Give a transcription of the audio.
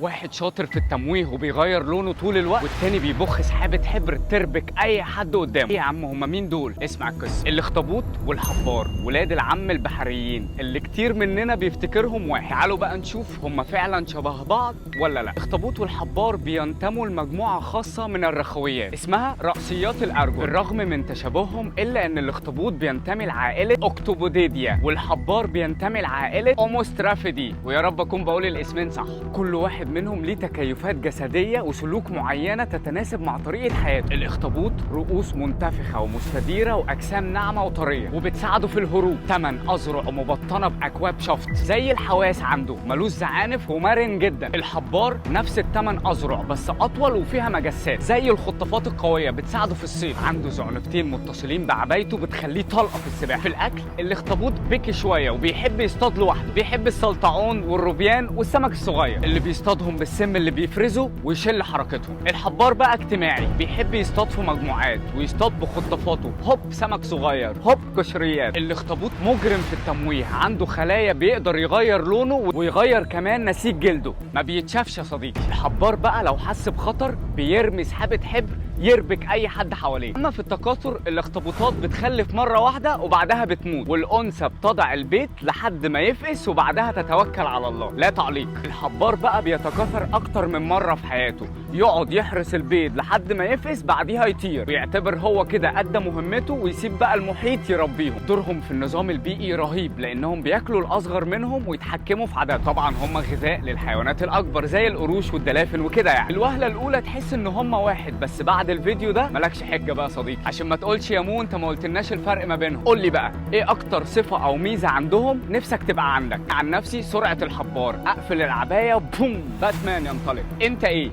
واحد شاطر في التمويه وبيغير لونه طول الوقت، والتاني بيبخ سحابة حبر تربك اي حد قدامه. ايه يا عم هما مين دول؟ اسمع القصة. الاخطبوط والحبار ولاد العم البحريين اللي كتير مننا بيفتكرهم واحد. تعالوا بقى نشوف هما فعلا شبه بعض ولا لا. الاخطبوط والحبار بينتموا لمجموعة خاصة من الرخويات اسمها رأسيات الأرجل. بالرغم من تشابههم الا ان الاخطبوط بينتمي لعائلة اوكتوبوديديا والحبار بينتمي لعائلة اوموسترافيدي، ويا رب اكون بقول الاسمين صح. كل واحد منهم ليه تكيفات جسدية وسلوك معينة تتناسب مع طريقة حياته. الاخطبوط رؤوس منتفخة ومستديرة واجسام ناعمة وطرية وبتساعده في الهروب. 8 اذرع مبطنة باكواب شفط زي الحواس عنده، ملوش زعانف ومرن جدا. الحبار نفس ال8 اذرع بس اطول وفيها مجسات زي الخطافات القوية بتساعده في الصيد. عنده زعنفتين متصلين بعبايته بتخليه طلقة في السباحة. في الاكل الاخطبوط بكي شوية وبيحب يصطاد لوحده، بيحب السلطعون والروبيان والسمك الصغير اللي بيصطادهم بالسم اللي بيفرزه ويشل حركتهم. الحبار بقى اجتماعي، بيحب يصطاد في مجموعات ويصطاد بخطافاته، هوب سمك صغير، هوب قشريات. الاخطبوط مجرم في التمويه، عنده خلايا بيقدر يغير لونه ويغير كمان نسيج جلده، ما بيتشافش يا صديقي. الحبار بقى لو حس بخطر بيرمي سحابة حبر يربك اي حد حواليه. اما في التكاثر الاخطبوطات بتخلف مره واحده وبعدها بتموت، والانثى بتضع البيت لحد ما يفقس وبعدها تتوكل على الله لا تعليق. الحبار بقى بيتكاثر اكتر من مره في حياته، يقعد يحرس البيض لحد ما يفقس بعديها يطير، ويعتبر هو كده ادى مهمته ويسيب بقى المحيط يربيهم. دورهم في النظام البيئي رهيب لانهم بياكلوا الاصغر منهم ويتحكموا في عاداتهم. طبعا هم غذاء للحيوانات الاكبر زي القروش والدلافن وكده. يعني الوهله الاولى تحس ان هم واحد، بس بعد الفيديو ده مالكش حجه بقى يا صديقي، عشان ما تقولش يا مو انت ما قلتلناش الفرق ما بينهم. قول لي بقى ايه اكتر صفه او ميزه عندهم نفسك تبقى عندك؟ عن نفسي سرعه الحبار، اقفل العبايه بوم باتمان ينطلق. انت ايه؟